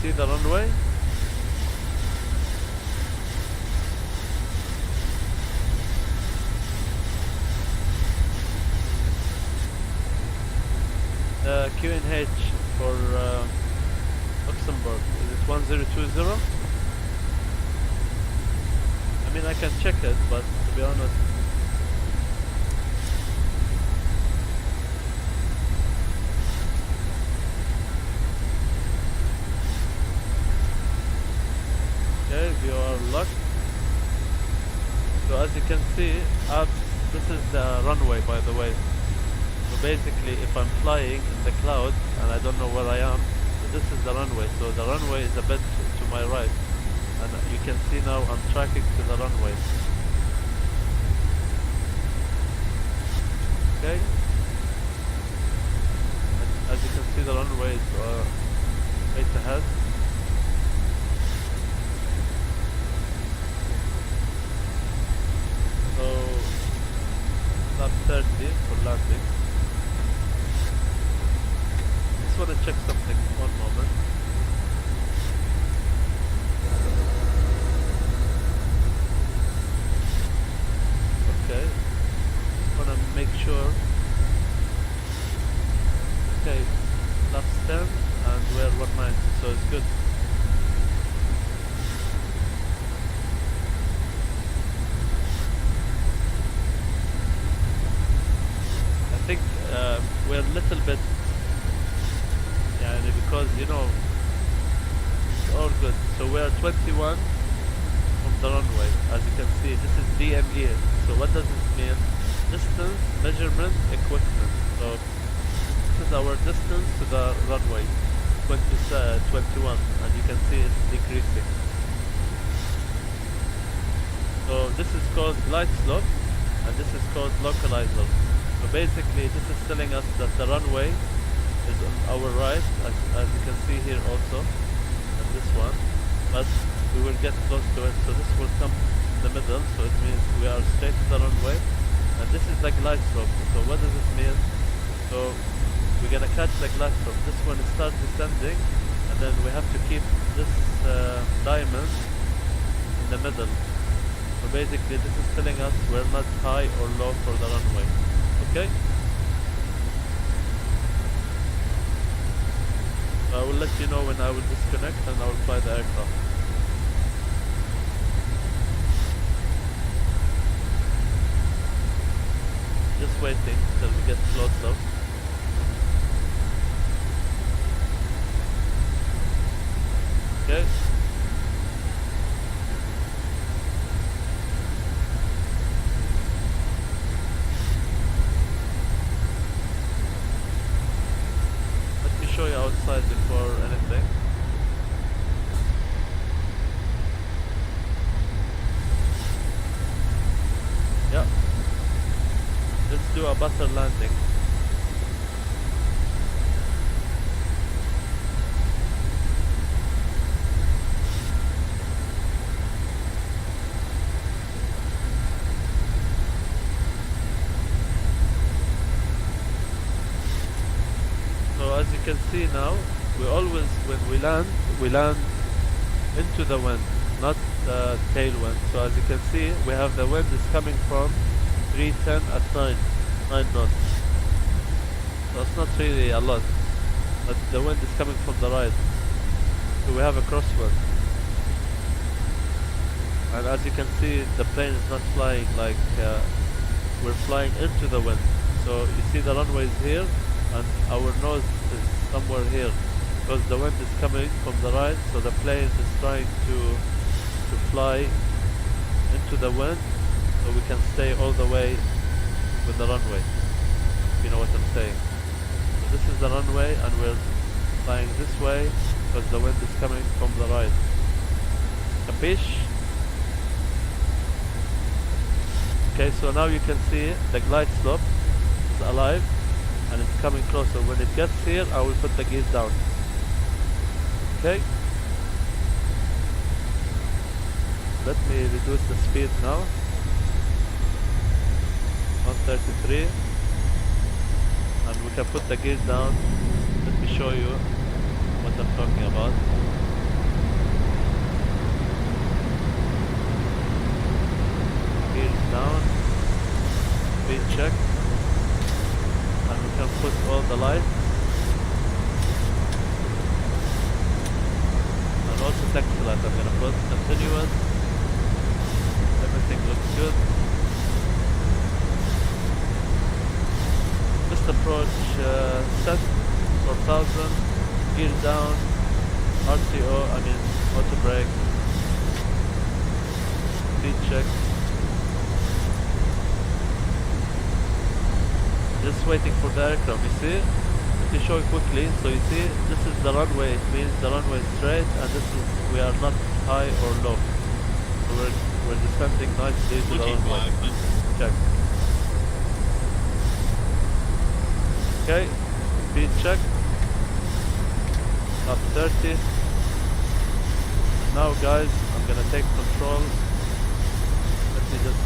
See the runway? QNH for Luxemburg, is it 1020? I mean I can check it, but to be honest we are locked. So as you can see, this is the runway, by the way. So basically if I'm flying in the cloud and I don't know where I am, so this is the runway. So the runway is a bit to my right, and you can see now I'm tracking to the runway. Okay, as you can see the runway is right ahead. So, stop 30 for landing. Just want to check something, one moment. Okay, just want to make sure. Okay, we're a little bit, because you know, it's all good. So we're 21 from the runway. As you can see, this is DME. So what does this mean? Distance measurement equipment. So this is our distance to the runway, 21, and you can see it's decreasing. So this is called glide slope, and this is called localizer. So basically, this is telling us that the runway is on our right, as you can see here also, and this one, but we will get close to it. So this will come in the middle, so it means we are straight to the runway, and this is the glide slope. So what does it mean? So we're gonna catch the glide slope. This one starts descending, and then we have to keep this diamond in the middle. So basically, this is telling us we're not high or low for the runway. Okay? So I will let you know when I will disconnect and I will fly the aircraft. Just waiting till we get close up. Okay. Let me show you outside before anything. Yeah. Let's do a butter landing. So as you can see now, we always, when we land into the wind, not the tailwind. So as you can see, we have the wind is coming from 310 at 9 knots. So it's not really a lot, but the wind is coming from the right. So we have a crosswind. And as you can see, the plane is not flying like we're flying into the wind. So you see the runway is here, and our nose is somewhere here, because the wind is coming from the right. So the plane is trying to fly into the wind, so we can stay all the way with the runway. You know what I'm saying? So this is the runway, and we're flying this way because the wind is coming from the right. Capiche? Okay, so now you can see the glide slope is alive and it's coming closer. When it gets here, I will put the gears down. Okay? Let me reduce the speed now. 133. And we can put the gears down. Let me show you what I'm talking about. Gears down. Speed check. And we can put all the lights. And also text light I'm gonna put. Continuous. Everything looks good. Just approach set 4000, gear down, RTO, auto brake, speed check. Just waiting for the aircraft, you see? Let me show you quickly. So you see, this is the runway, it means the runway is straight, and this is, we are not high or low. So we're descending nicely to the runway. Check. Okay, speed check. Up 30. Now guys, I'm gonna take control. Let me just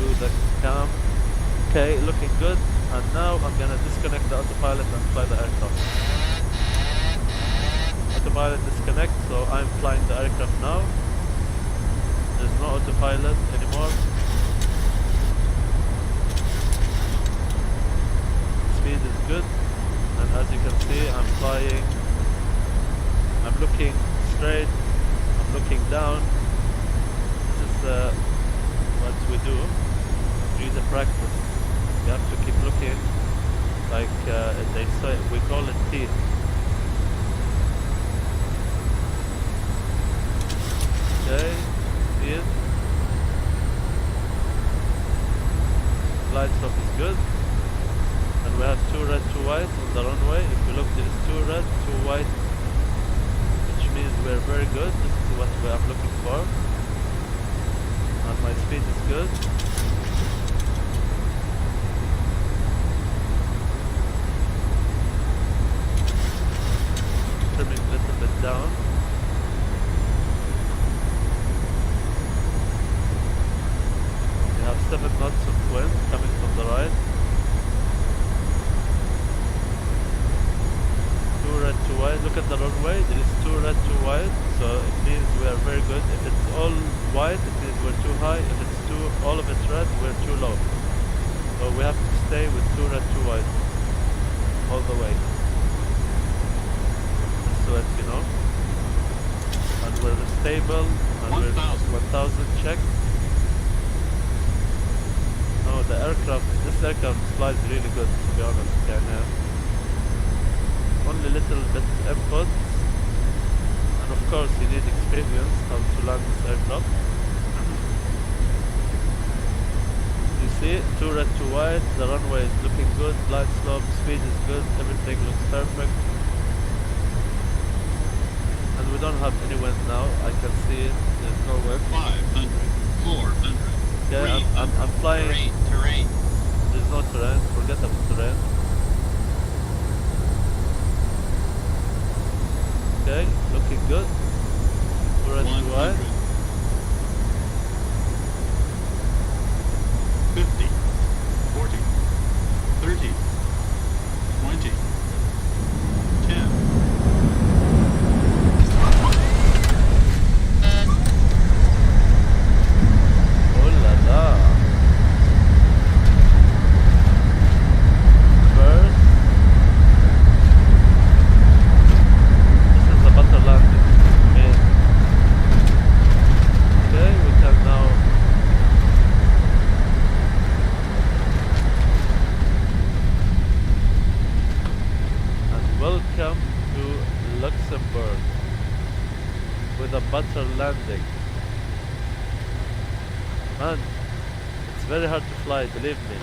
do the cam. Okay, looking good. And now I'm gonna disconnect the autopilot and fly the aircraft. Autopilot disconnect, so I'm flying the aircraft now. There's no autopilot anymore. Speed is good, and as you can see, I'm flying. I'm looking straight. I'm looking down. This is what we do. Read the practice. You have to keep looking Like they say, we call it teeth. Okay, teeth. Glide slope is good. And we have 2 red, 2 white on the runway. If you look, there is 2 red, 2 white, which means we're very good. This is what I'm looking for. And my speed is good. Trimming a little bit down. We have 7 knots of wind coming from the right. 2 red, 2 white. Look at the runway. There is 2 red, 2 white. So it means we are very good. If it's all white, it means we're too high. If it's all of it's red, we're too low. So we have to stay with 2 red, 2 white all the way. Just to let you know. And we're stable. And we're 1000 check. No, the aircraft. This aircraft flies really good, to be honest. Only little bit input, and of course you need experience how to land this aircraft. You see, 2 red, 2 white, the runway is looking good, glide slope, speed is good, everything looks perfect. And we don't have any wind now, I can see it, there's no wind. 500, 400, okay, I'm flying. terrain. There's no terrain, forget about terrain. Okay, looking good. 2 red, 2 white. 50, 40, 30, 20, 10. Oh la la. First. This is the butter landing. Okay, we can now and welcome to Luxembourg with a butter landing. Man, it's very hard to fly, believe me.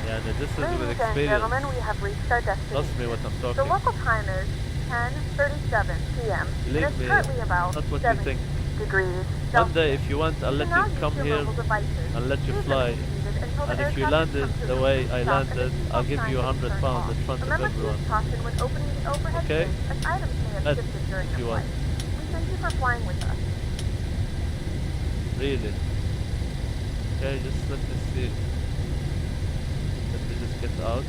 Yeah, and this is with Ladies and experience. gentlemen, we have reached our destination. Trust me what I'm The talking. local time is 10:37 p.m. Believe and me, it's currently about not what you 70 think. degrees One day, if you want, I'll let Now you use come your here mobile devices. and let you Please fly. remain seated until the And if you aircraft landed comes to the a way complete I stop and landed, the seatbelt I'll give you sign is £100 turned off. in front of Remember to everyone. use caution when opening the overhead Okay? bins, as items may have Let shifted during if your you want. flight. We thank you for flying with us. Really? Okay, just let me see. Let me just get out.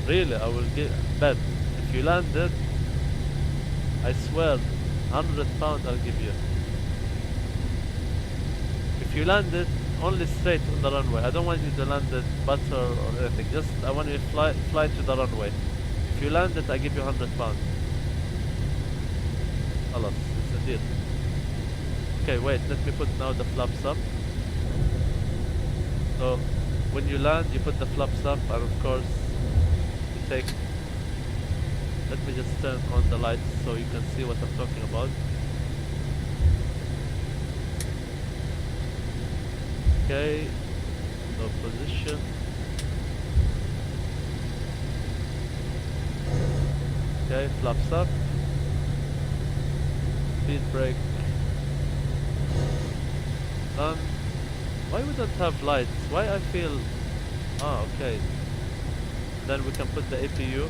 Really, I will bet. If you landed, I swear, £100 I'll give you. If you landed only straight on the runway, I don't want you to land it butter or anything. Just I want you to fly to the runway. If you land it, I give you £100. Alas, it's a deal. Okay, wait. Let me put now the flaps up. So when you land, you put the flaps up, and of course you take. Let me just turn on the lights so you can see what I'm talking about. Okay, so position. Okay, flaps up. Speed brake. Done. Why we don't have lights? Why I feel... Ah, okay. Then we can put the APU.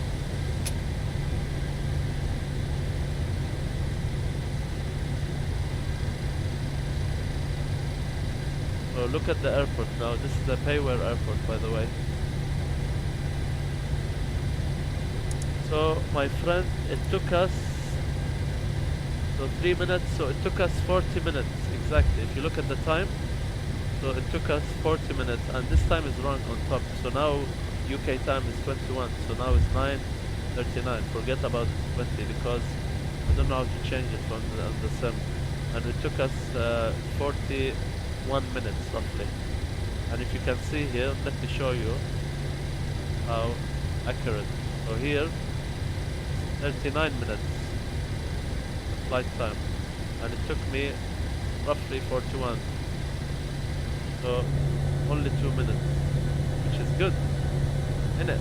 So look at the airport now. This is the Payware airport, by the way. So my friend, it took us 3 minutes. So it took us 40 minutes exactly. If you look at the time, so it took us 40 minutes, and this time is wrong on top. So now UK time is 21. So now it's 9:39. Forget about 20 because I don't know how to change it on the sim. And it took us 41 minutes roughly. And if you can see here, let me show you how accurate. So here, 39 minutes flight time, and it took me roughly 41. So only 2 minutes, which is good, innit?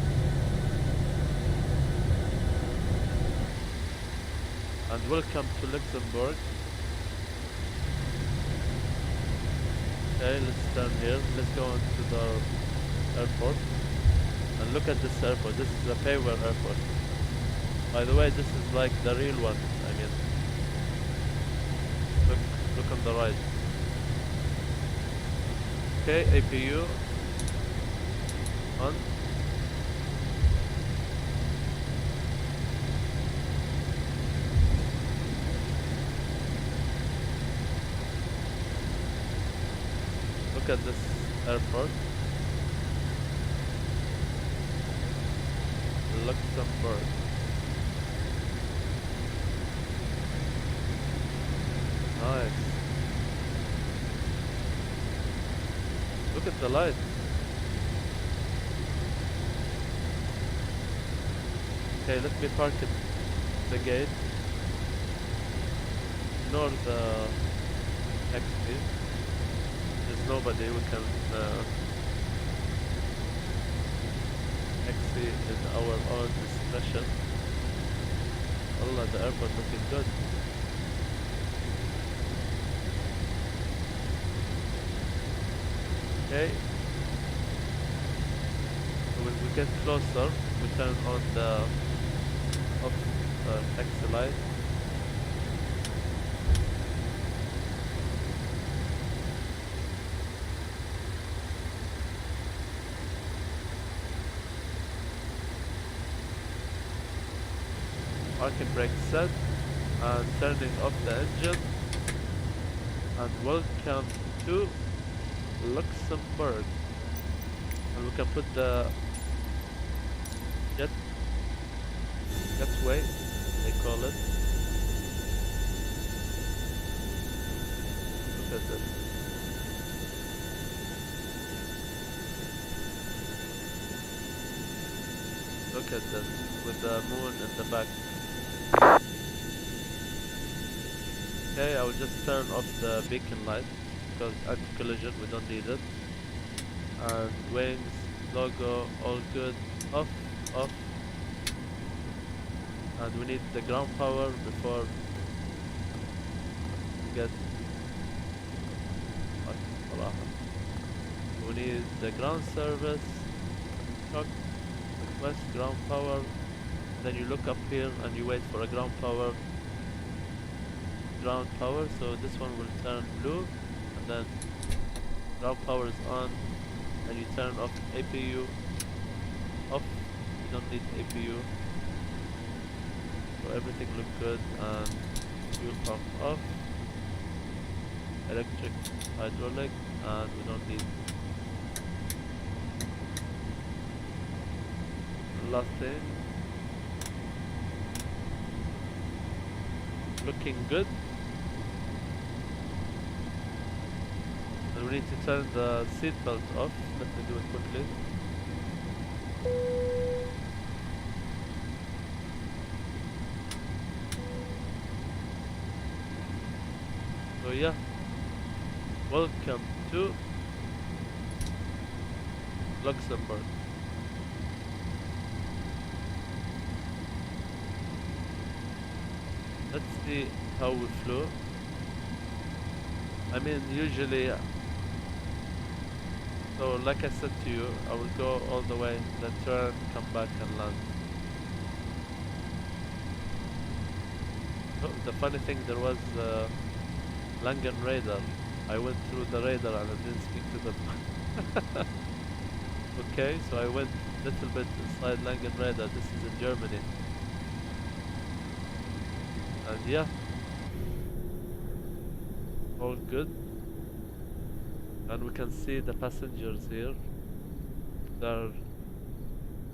And welcome to Luxembourg. Okay, let's turn here. Let's go into the airport. And look at this airport. This is the Payware airport. By the way, this is like the real one. I mean, look on the right. Okay, APU on. Look at this airport. Luxembourg. Nice. Look at the light. Okay, let me park at the gate. Ignore the taxi. There's nobody. We can taxi in our own discretion. Allah, the airport looking good. Okay. So when we get closer, we turn on the taxi light. Parking brake set, and turning off the engine. And welcome to Luxembourg. And we can put the jetway, they call it. Look at this. Look at this, with the moon in the back. Okay, I will just turn off the beacon light because anti-collision, we don't need it. And wings, logo, all good. Off, off. And we need the ground power before we get. We need the ground service. Truck, request ground power. Then you look up here and you wait for a ground power. Ground power, so this one will turn blue, and then ground power is on, and you turn off APU off. You don't need APU, so everything looks good. And fuel pump off, electric hydraulic, and we don't need last thing. Looking good. And we need to turn the seat belt off. Let me do it quickly. So yeah, welcome to Luxembourg. Let's see how we flew. I mean, usually, so like I said to you, I will go all the way, then turn, come back and land. So the funny thing, there was Langen radar. I went through the radar and I didn't speak to them. Okay, so I went a little bit inside Langen radar. This is in Germany. And yeah, all good. And we can see the passengers here. They're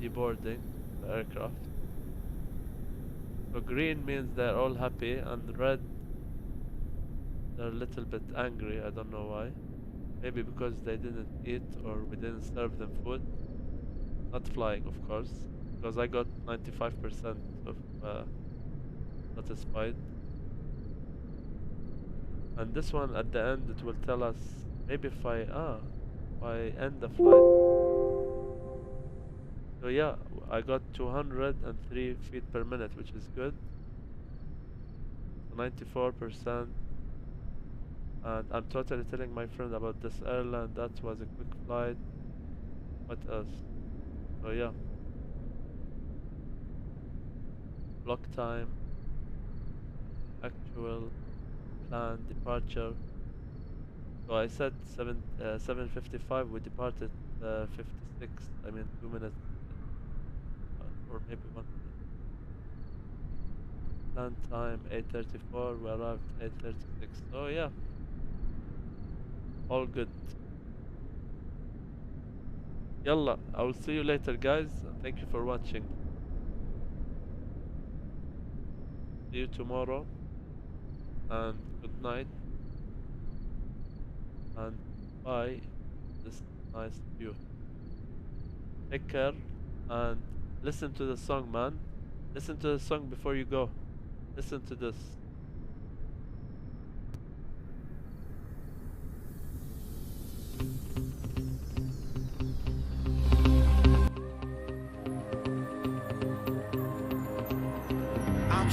deboarding the aircraft. So green means they're all happy, and red, they're a little bit angry. I don't know why. Maybe because they didn't eat or we didn't serve them food. Not flying, of course, because I got 95% of satisfied. And this one at the end, it will tell us maybe if I end the flight. So yeah, I got 203 feet per minute, which is good. 94%. And I'm totally telling my friend about this airline. That was a quick flight. What else? So yeah. Block time. Actual planned departure. So I said 7:55. We departed 56. I mean 2 minutes, or maybe 1 minute. Land time 8:34. We arrived 8:36. So yeah. All good. Yalla, I will see you later, guys. Thank you for watching. See you tomorrow. And good night. And bye. This nice view. Take care and listen to the song, man. Listen to the song before you go. Listen to this.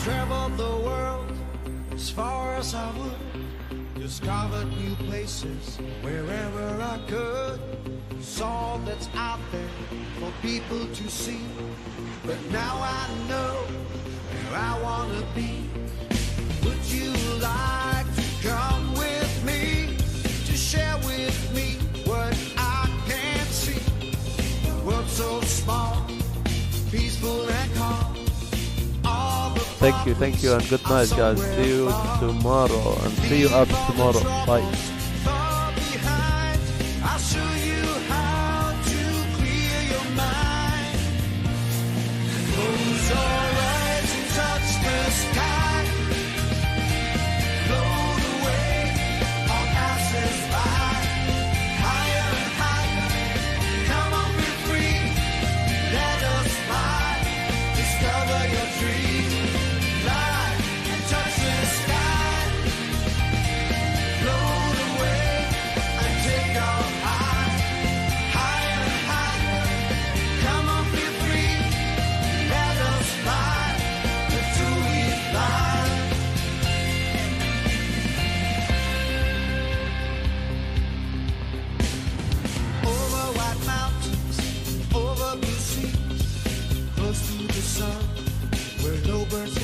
Traveled the world as far as I would, discovered new places wherever I could, saw that's out there for people to see, but now I know where I want to be. Would you like to come with me, to share with me what I can see? The world's so small, peaceful and calm. Thank you, and good night, guys. See you tomorrow, and see you up tomorrow. Bye. I'll show you how to clear your mind. Close your eyes and touch the sky. Float away on passers-by. Higher and higher. Come on, be free. Let us fly. Discover your dreams. Where no birds